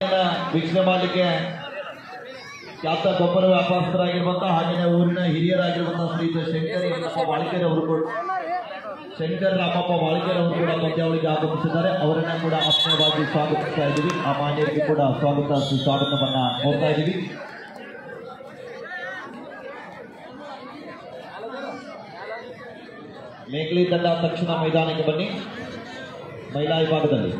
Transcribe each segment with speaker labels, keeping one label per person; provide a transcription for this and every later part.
Speaker 1: ವೀಕ್ಷಣೆ ಮಾಡಲಿಕ್ಕೆ ಖ್ಯಾತ ಗೊಬ್ಬರ ವ್ಯಾಪಾರಸ್ಥರಾಗಿರುವಂತಹ ಹಾಗೆಯೇ ಊರಿನ ಹಿರಿಯರಾಗಿರುವಂತಹ ಶ್ರೀಯುತ ಶಂಕರ್ ರಾಮಪ್ಪ ಬಾಳಿಕೆರೆ ಅವರು ಕೂಡ ಪಂದ್ಯಾವಳಿಗೆ ಆಗಮಿಸಿದ್ದಾರೆ. ಅವರನ್ನ ಕೂಡ ಆತ್ಮೀಯವಾಗಿ ಸ್ವಾಗತಿಸ್ತಾ ಇದ್ದೀವಿ. ಆ ಮಾನ್ಯರಿಗೆ ಕೂಡ ಸುಸ್ವಾಗತವನ್ನ ಕೋರ್ತಾ ಇದ್ದೀವಿ. ಮೇಘಲಿ ತಂಡ ತಕ್ಷಣ ಮೈದಾನಕ್ಕೆ ಬನ್ನಿ. ಮಹಿಳಾ ವಿಭಾಗದಲ್ಲಿ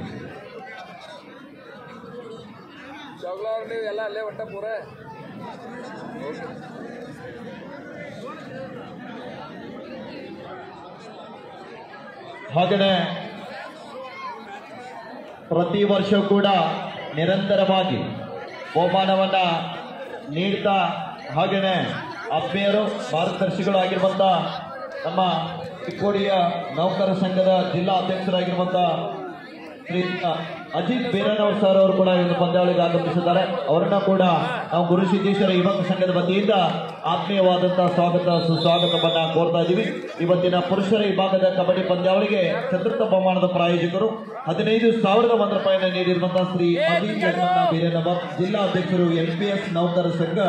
Speaker 1: ಹಾಗೆಯೇ ಪ್ರತಿ ವರ್ಷ ಕೂಡ ನಿರಂತರವಾಗಿ ಬಹುಮಾನವನ್ನ ನೀಡ್ತಾ ಹಾಗೆಯೇ ಆತ್ಮೀಯರು ಮಾರ್ಗದರ್ಶಿಗಳು ಆಗಿರುವಂತ ನಮ್ಮ ಚಿಕ್ಕೋಡಿಯ ನೌಕರ ಸಂಘದ ಜಿಲ್ಲಾ ಅಧ್ಯಕ್ಷರಾಗಿರುವಂತ ಶ್ರೀ ಅಜಿತ್ ಬೇರನವರ್ ಸರ್ ಅವರು ಕೂಡ ಒಂದು ಪಂದ್ಯಾವಳಿಗೆ ಆಗಮಿಸಿದ್ದಾರೆ. ಅವರನ್ನ ಕೂಡ ನಾವು ಗುರುಸಿದ್ದೇಶ್ವರ ಯುವಕ ಸಂಘದ ವತಿಯಿಂದ ಆತ್ಮೀಯವಾದಂತಹ ಸುಸ್ವಾಗತವನ್ನ ಕೋರ್ತಾ ಇದ್ದೀವಿ. ಇವತ್ತಿನ ಪುರುಷರ ವಿಭಾಗದ ಕಬಡ್ಡಿ ಪಂದ್ಯಾವಳಿಗೆ ಚತುರ್ಥ ಬಹುಮಾನದ ಪ್ರಾಯೋಜಕರು 15,000 ರೂಪಾಯಿಯನ್ನು ನೀಡಿರುವಂತಹ ಶ್ರೀ ಅಜಿತ್ ಬೇರನವರ್, ಜಿಲ್ಲಾ ಅಧ್ಯಕ್ಷರು NPS ನೌಕರ ಸಂಘ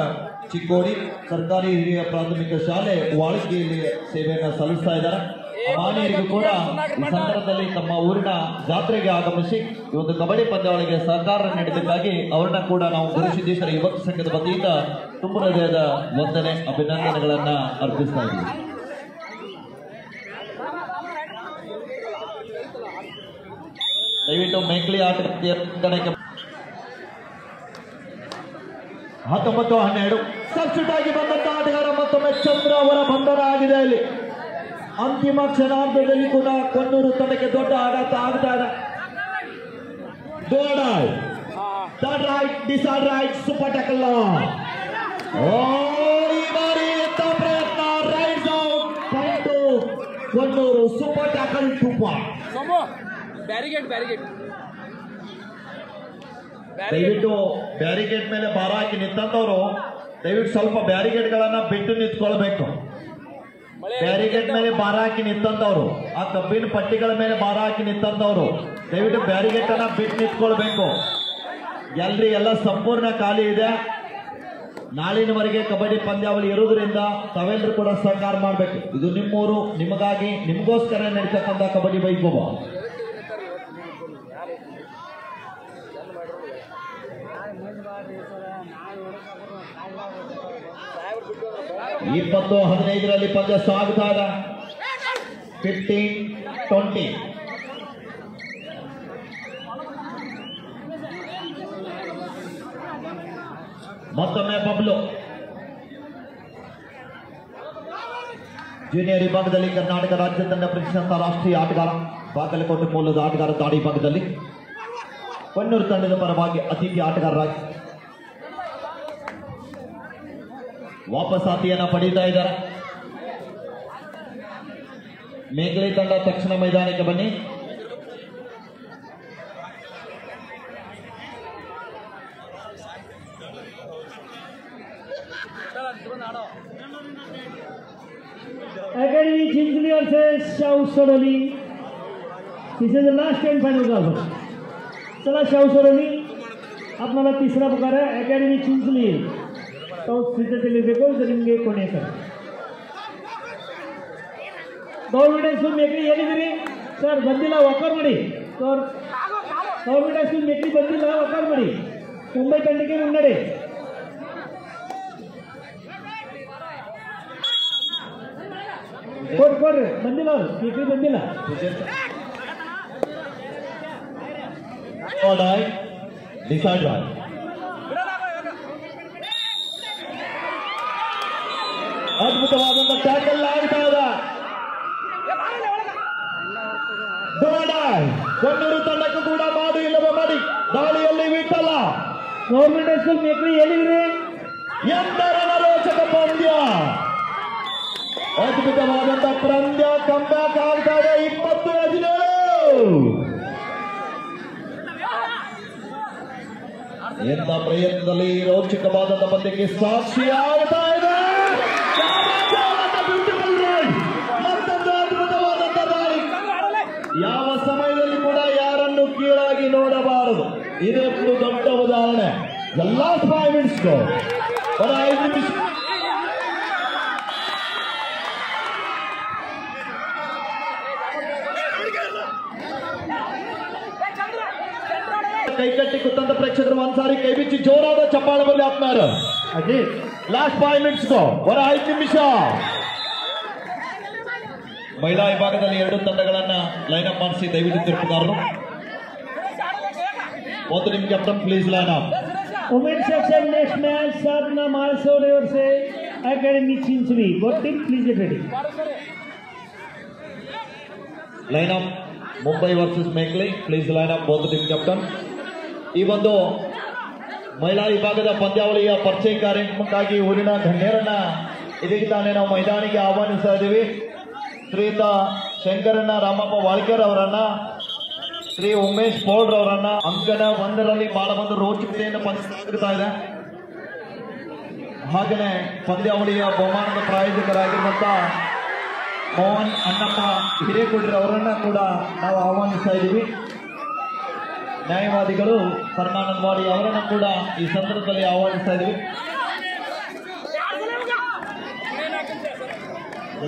Speaker 1: ಚಿಕ್ಕೋಡಿ ಸರ್ಕಾರಿ ಹಿರಿಯ ಪ್ರಾಥಮಿಕ ಶಾಲೆ ವಾಳಕಿಯಲ್ಲಿ ಸೇವೆಯನ್ನು ಸಲ್ಲಿಸ್ತಾ ಇದ್ದಾರೆ. ಮಾನ್ಯರಿಗೂ ಕೂಡ ಈ ಸಂದರ್ಭದಲ್ಲಿ ತಮ್ಮ ಊರಿನ ಜಾತ್ರೆಗೆ ಆಗಮಿಸಿ ಈ ಒಂದು ಕಬಡ್ಡಿ ಪಂದ್ಯಾವಳಿಗೆ ಸಹಕಾರ ನೀಡಿದ್ದಕ್ಕಾಗಿ ಅವರನ್ನ ಕೂಡ ನಾವು ಗುರುಸಿದ್ದೇಶ್ವರ ಯುವಕ ಸಂಘದ ವತಿಯಿಂದ ತುಂಬ ಹೃದಯದ ವಂದನೆ ಅಭಿನಂದನೆಗಳನ್ನ ಅರ್ಪಿಸ್ತಾ ಇದ್ದೀವಿ. ದಯವಿಟ್ಟು ಮೇಕ್ಲಿ ಆಟ 19-12 ಸಬ್ಸ್ಟಿಟ್ಯೂಟ್ ಆಗಿ ಬಂದಂತಹ ಆಟಗಾರ ಮತ್ತೊಮ್ಮೆ ಚಂದ್ರ ಅವರ ಬಂಧನ ಆಗಿದೆ. ಅಲ್ಲಿ ಅಂತಿಮ ಕ್ಷಣಾರ್ಧದಲ್ಲಿ ಕೂಡ ಕೊಣ್ಣೂರು ತಂಡಕ್ಕೆ ದೊಡ್ಡ ಆಘಾತ ಆಗ್ತಾ ಇದೆ. Super tackle. ಈ ಬಾರಿ ಪ್ರಯತ್ನ right out Konnur super tackle ದಯವಿಟ್ಟು ಬ್ಯಾರಿಗೇಡ್ ಮೇಲೆ ಭಾರ ಹಾಕಿ ನಿಂತಂತವ್ರು ದಯವಿಟ್ಟು ಸ್ವಲ್ಪ ಬ್ಯಾರಿಗೇಡ್ಗಳನ್ನ ಬಿಟ್ಟು ನಿಂತ್ಕೊಳ್ಬೇಕು. ಬ್ಯಾರಿಗೇಡ್ ಮೇಲೆ ಭಾರ ಹಾಕಿ ನಿಂತಂತವ್ರು, ಆ ಕಬ್ಬಿನ ಪಟ್ಟಿಗಳ ಮೇಲೆ ಭಾರ ಹಾಕಿ ನಿಂತಂತವ್ರು ದಯವಿಟ್ಟು ಬ್ಯಾರಿಗೇಡ್ ಅನ್ನ ಬಿಟ್ಟು ನಿಂತ್ಕೊಳ್ಬೇಕು. ಗ್ಯಾಲರಿ ಎಲ್ಲ ಸಂಪೂರ್ಣ ಖಾಲಿ ಇದೆ. ನಾಳಿನವರೆಗೆ ಕಬಡ್ಡಿ ಪಂದ್ಯಾವಳಿ ಇರುವುದರಿಂದ ತಾವೆಲ್ಲರೂ ಕೂಡ ಸಹಕಾರ ಮಾಡಬೇಕು. ಇದು ನಿಮ್ಮೂರು, ನಿಮಗಾಗಿ ನಿಮಗೋಸ್ಕರ ನಡೀತಕ್ಕಂಥ ಕಬಡ್ಡಿ ವೈಭವ. 20-15 ಪಂದ್ಯ ಸಾಗುತ್ತಾ ಇದೆ. 15-20 ಮತ್ತೊಮ್ಮೆ ಬಬ್ಲು ಜೂನಿಯರ್ ವಿಭಾಗದಲ್ಲಿ ಕರ್ನಾಟಕ ರಾಜ್ಯ ತಂಡ ಪ್ರತಿಷ್ಠಿತ ರಾಷ್ಟ್ರೀಯ ಆಟಗಾರ, ಬಾಗಲಕೋಟೆ ಮೂಲದ ಆಟಗಾರ ದಾಡಿ ವಿಭಾಗದಲ್ಲಿ ಕೊಣ್ಣೂರು ತಂಡದ ಪರವಾಗಿ ಅತಿಥಿ ಆಟಗಾರರಾಗಿ ವಾಪಸಾತಿಯನ್ನ ಪಡೀತಾ ಇದ್ದಾರೆ. ಮೇಘಲಿ ತಂಡ ತಕ್ಷಣ ಮೈದಾನಕ್ಕೆ ಬನ್ನಿ.
Speaker 2: Academy Chinchli versus Shaw Soroli. This is the last and final game. चला शाव सोरोली आपल्याला तिसरा प्रकार आहे. अकॅडमी चिंचली तो ಸಿದ್ಧತೆಯಲ್ಲಿರಬೇಕು. ನಿಮಗೆ ಕೊನೆ ಗೌರ್ಮೆಂಟ್ ಸ್ಕೂಲ್ ಮೇಕ್ರಿ ಹೇಳಿದಿರಿ ಸರ್, ಬಂದಿಲ್ಲ ವಕಾರ್ ಮಾಡಿ ಸರ್. ಗೌರ್ಮೆಂಟ್ ಸ್ಕೂಲ್ ಮೇಕ್ರಿ ಬಂದಿಲ್ಲ, ವಕಾರ್ ಮಾಡಿ. ಮುಂಬೈ ತಂಡಕ್ಕೆ ಮುನ್ನಡೆ. ಕೊಡ್ರಿ ಬಂದಿಲ್ಲ, ಅವರು ಮೇಕ್ರಿ ಬಂದಿಲ್ಲ.
Speaker 1: ಅದ್ಭುತವಾದಂತ ಟ್ಯಾಕಲ್ ಆಗ್ತಾ ಇದೆ. ಕೊಣ್ಣೂರು ತಂಡಕ್ಕೂ ಕೂಡ ಮಾಡು ಇಲ್ಲವೇ ಮಾಡಿ ದಾಳಿಯಲ್ಲಿ ಬಿಟ್ಟಲ್ಲ.
Speaker 2: ಗೌರ್ಮೆಂಟ್ ಸ್ಕೂಲ್ ಮೇಕ್ರಿ ಹೇಳಿದ್ರಿ
Speaker 1: ಎಂದರ ರೋಚಕ ಪಂದ್ಯ, ಅದ್ಭುತವಾದಂತ ಪಂದ್ಯ ಕಂಬ್ಯಾಕ್ ಆಗ್ತಾ ಇದೆ. 20-17 ಎಂತ ಪ್ರಯತ್ನದಲ್ಲಿ ರೋಚಕವಾದಂತ ಪಂದ್ಯಕ್ಕೆ ಸಾಕ್ಷಿ ಆಗ್ತಾ ಇದೆ. ಮತ್ತೊಂದು ಅದ್ಭುತವಾದಂತ ದಾಳಿ. ಯಾವ ಸಮಯದಲ್ಲಿ ಕೂಡ ಯಾರನ್ನು ಕೀಳಾಗಿ ನೋಡಬಾರದು. ಇದೊಂದು ದೊಡ್ಡ ಉದಾಹರಣೆ. The last 5 minutes go. But I ಕೈ ಕಟ್ಟಿ ಕುತ್ತಂತ ಪ್ರೇಕ್ಷಕರು ಒಂದ್ಸಾರಿ ಕೈ ಬಿಚ್ಚಿ ಜೋರಾದ ಚಪ್ಪಾಳೆ ಬರಲಿ ಆತ್ಮಾರು.
Speaker 2: ಅದೇ
Speaker 1: ಲಾಸ್ಟ್ 5 minutes ಗೋ. ಬರ 5 ನಿಮಿಷ. ಮಹಿಳಾ ವಿಭಾಗದಲ್ಲಿ 2 ತಂಡಗಳನ್ನ ಲೈನ್ ಅಪ್ ಮಾಡಿಸಿ ದಯವಿಟ್ಟು ತಿರುಪುಗಾರರು. 1 ನಿಮಿಷ captain please line up.
Speaker 2: Women section next match Sadhana Malsode और से academy Chinchali. Both team please get ready.
Speaker 1: Line up Mumbai versus ಮೇಕ್ಲಿ please line up both team captain. ಈ ಒಂದು ಮಹಿಳಾ ವಿಭಾಗದ ಪಂದ್ಯಾವಳಿಯ ಪರಿಚಯ ಕಾರ್ಯಕ್ರಮಕ್ಕಾಗಿ ಊರಿನ ಗಣ್ಯರನ್ನ ಇದೀಗ ತಾನೇ ನಾವು ಮೈದಾನಿಗೆ ಆಹ್ವಾನಿಸ್ತಾ ಇದ್ದೀವಿ. ಶ್ರೀಯುತ ಶಂಕರಣ್ಣ ರಾಮಪ್ಪ ವಾಳ್ಕರ್ ಅವರನ್ನ, ಶ್ರೀ ಉಮೇಶ್ ಪೌಡ್ರ್ ಅವರನ್ನ. ಅಂಕಣ 1ರಲ್ಲಿ ಬಹಳ ಒಂದು ರೋಚಕತೆಯನ್ನು ಪಂಚತಾ ಇದೆ. ಹಾಗೆಯೇ ಪಂದ್ಯಾವಳಿಯ ಬಹುಮಾನದ ಪ್ರಾಯೋಜಕರಾಗಿರುವಂತ ಮೋಹನ್ ಅಣ್ಣಪ್ಪ ಹಿರೇಕೊಡ್ರಿ ಅವರನ್ನ ಕೂಡ ನಾವು ಆಹ್ವಾನಿಸ್ತಾ ಇದ್ದೀವಿ. ನ್ಯಾಯವಾದಿಗಳು ಪರಮಾನಂದ ವಾಡಿ ಅವರನ್ನು ಕೂಡ ಈ ಸಂದರ್ಭದಲ್ಲಿ ಆಹ್ವಾನಿಸ್ತಾ ಇದ್ದೀವಿ.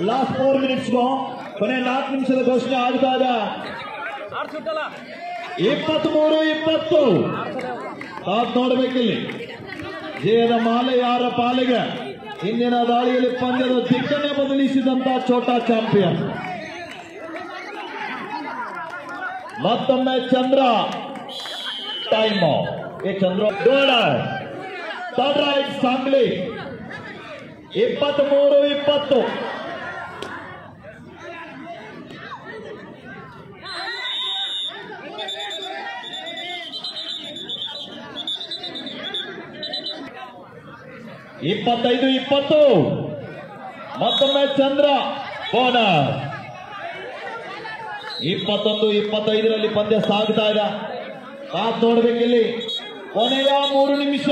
Speaker 1: ಲಾಸ್ಟ್ 4 minutes ಕೊನೆ 4 ನಿಮಿಷದ ಘೋಷಣೆ ಆಗ್ತಾ ಇದೆ. 23-20 ತಾತ್ ನೋಡ್ಬೇಕಿಲ್ಲಿ. ಜಯದ ಮಾಲೆ ಯಾರ ಪಾಲಿಗೆ? ಇಂದಿನ ದಾಳಿಯಲ್ಲಿ ಪಂದ್ಯದ ದಿಕ್ಕನ್ನೇ ಬದಲಿಸಿದಂತ ಛೋಟಾ ಚಾಂಪಿಯನ್. ಮತ್ತೊಮ್ಮೆ ಚಂದ್ರ ಟೈಮ್. ಚಂದ್ರ ಥರ್ಡ್ ರೈಟ್ ಸಾಂಗ್ಲಿ 23-20. ಇಪ್ಪತ್ತೈದು 20 ಮತ್ತೊಮ್ಮೆ ಚಂದ್ರ ಬೋನಸ್. 21-25ರಲ್ಲಿ ಪಂದ್ಯ ಸಾಗ್ತಾ ಇದೆ. ಕಾತ್ ನೋಡ್ಬೇಕಿಲ್ಲಿ. ಕೊನೆಯ 3 ನಿಮಿಷ.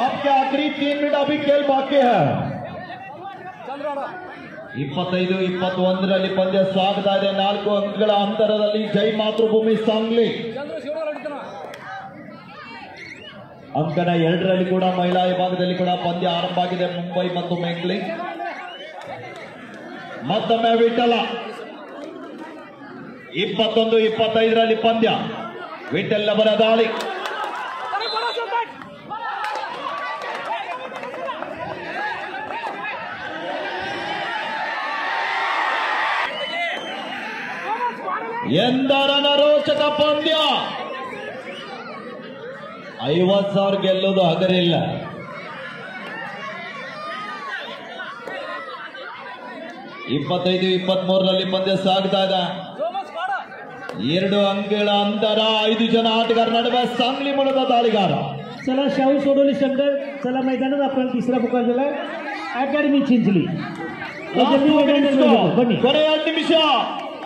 Speaker 1: आपके आखिरी 3 मिनट अभी खेल बाकी है. 25-21ರಲ್ಲಿ ಪಂದ್ಯ ಸಾಗ್ತಾ ಇದೆ. 4 ಅಂಕಗಳ ಅಂತರದಲ್ಲಿ ಜೈ ಮಾತೃಭೂಮಿ ಸಾಂಗ್ಲಿ. ಅಂಕಣ 2ರಲ್ಲಿ ಕೂಡ ಮಹಿಳಾ ವಿಭಾಗದಲ್ಲಿ ಕೂಡ ಪಂದ್ಯ ಆರಂಭ ಆಗಿದೆ. ಮುಂಬೈ ಮತ್ತು ಮೇಂಗ್ಲಿ. ಮತ್ತೊಮ್ಮೆ ವಿಠಲ. 21-25ರಲ್ಲಿ ಪಂದ್ಯ. ವಿಠಲ್ ಅವರ ದಾಳಿ. ಎಂದರನ ರೋಚಕ ಪಂದ್ಯ. 50,000 ಗೆಲ್ಲೋದು ಹಗರಿಲ್ಲ. ಇಪ್ಪತ್ತೈದು 23ರಲ್ಲಿ ಪಂದ್ಯ ಸಾಗ್ತಾ ಇದೆ. 2 ಅಂಕಗಳ ಅಂತರ. 5 ಜನ ಆಟಗಾರ ನಡುವೆ सांगली ಮೂಲದ ದಾಳಿಗಾರ.
Speaker 2: चला शाहू सोडोली शंकर. चला मैदानात आपण तिसरा पुकार दिला अकॅडमी चिंचली.
Speaker 1: ಕೊನೆ 2 ನಿಮಿಷ.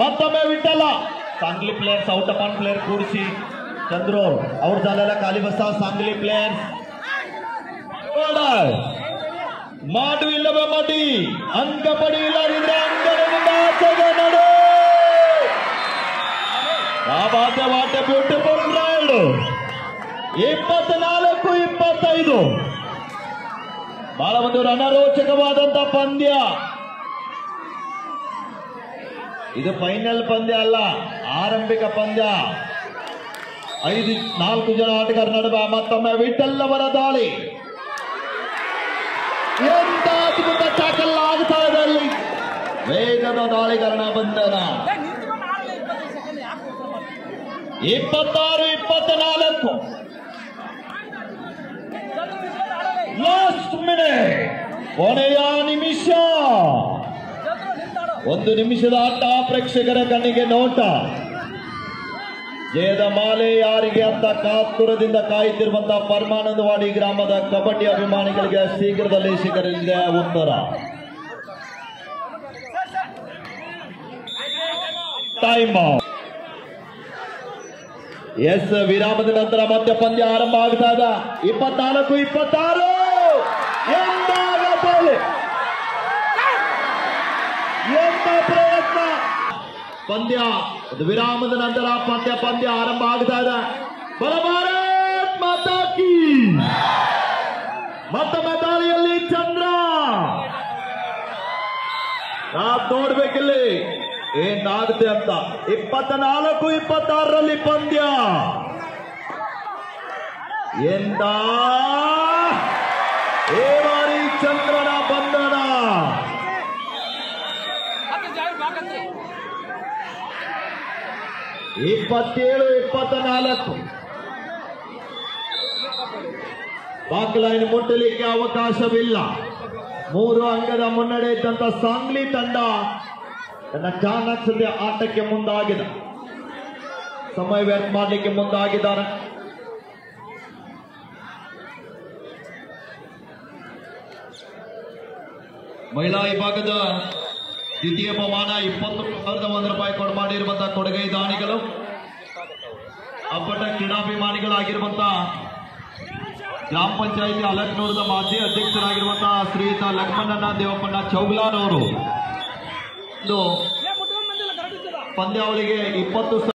Speaker 1: ಮತ್ತೊಮ್ಮೆ Vitthal. Sangli players out up on player ಕೂಡಿಸಿ चंद्रोर और झालेला खाली बसा. सांगली प्लेयर्स ಮಾಡುವಿಲ್ಲವೇ ಮಾಡಿ ಅಂಕ ಪಡೆಯಿಲ್ಲದಿದ್ರೆ ಅಂಕಣದಿಂದ ಆಚೆಗೆ ನಡೆ. What A beautiful ride. 24-25 ಬಹಳ ಒಂದು ರಣರೋಚಕವಾದಂತ ಪಂದ್ಯ. ಇದು ಫೈನಲ್ ಪಂದ್ಯ ಅಲ್ಲ, ಆರಂಭಿಕ ಪಂದ್ಯ. 4 ಜನ ಆಟಗಾರ ನಡುವೆ ಮತ್ತೊಮ್ಮೆ ವಿಠಲ್ ಅವರ ದಾಳಿ. ಎಂತ ಅದ್ಭುತ ಟ್ಯಾಕಲ್ ಆಗ್ತಾ ಇದೆ ಅಲ್ಲಿ. ವೇಗದ ದಾಳಿಗಾರನ ಬಂಧನ. 26-24 ಲಾಸ್ಟ್ ಮಿನಿಟ್. ಕೊನೆಯ ನಿಮಿಷ. 1 ನಿಮಿಷದ ಆಟ. ಪ್ರೇಕ್ಷಕರ ಕಣ್ಣಿಗೆ ನೋಟ. ಜಯದ ಮಾಲೆ ಯಾರಿಗೆ ಅಂತ ಕಾತುರದಿಂದ ಕಾಯುತ್ತಿರುವಂತಹ ಪರಮಾನಂದವಾಡಿ ಗ್ರಾಮದ ಕಬಡ್ಡಿ ಅಭಿಮಾನಿಗಳಿಗೆ ಶೀಘ್ರದಲ್ಲಿ ಸಿಗಲಿದೆ ಉತ್ತರ. ಟೈಮ್. ಎಸ್, ವಿರಾಮದ ನಂತರ ಮತ್ತೆ ಪಂದ್ಯ ಆರಂಭ ಆಗ್ತಾ ಇದೆ. 24-26 ಎಂತ ಪ್ರಯತ್ನ. ಪಂದ್ಯ ವಿರಾಮದ ನಂತರ ಪಂದ್ಯ ಆರಂಭ ಆಗ್ತಾ ಇದೆ. ಭಾರತ್ ಮಾತಾ ಕೀ. ನಾವ್ ನೋಡ್ಬೇಕಿಲ್ಲಿ ಏನಾಗುತ್ತೆ ಅಂತ. 24-26ರಲ್ಲಿ ಪಂದ್ಯ. ಎಂದ ಈ ಬಾರಿ ಚಂದ್ರನ ಬಂಧನ. 27-24 ಬಾಕ್ಲೈನ್ ಮುಟ್ಟಲಿಕ್ಕೆ ಅವಕಾಶವಿಲ್ಲ. 3 ಅಂಕದ ಮುನ್ನಡೆ ಇದ್ದಂತ ಸಾಂಗ್ಲಿ ತಂಡ ತನ್ನ ಚಾಣಾಕ್ಷತೆ ಆಟಕ್ಕೆ ಮುಂದಾಗಿದೆ. ಸಮಯ ವ್ಯರ್ಥ ಮಾಡಲಿಕ್ಕೆ ಮುಂದಾಗಿದ್ದಾರೆ. ಮಹಿಳಾ ವಿಭಾಗದ ದ್ವಿತೀಯ ಬಹುಮಾನ 20,100 ರೂಪಾಯಿ ಕೊಡು ಮಾಡಿರುವಂತಹ ಕೊಡುಗೈ ದಾನಿಗಳು, ಅಪ್ಪಟ ಕ್ರೀಡಾಭಿಮಾನಿಗಳಾಗಿರುವಂತಹ ಗ್ರಾಮ ಪಂಚಾಯಿತಿ ಅಲಕ್ನೂರದ ಮಾಜಿ ಅಧ್ಯಕ್ಷರಾಗಿರುವಂತಹ ಶ್ರೀಯುತ ಲಕ್ಷ್ಮಣನ ದೇವಪ್ಪಣ್ಣ ಚೌಗ್ಲಾರ್ ಅವರು ಪಂದ್ಯಾವಳಿಗೆ 20,000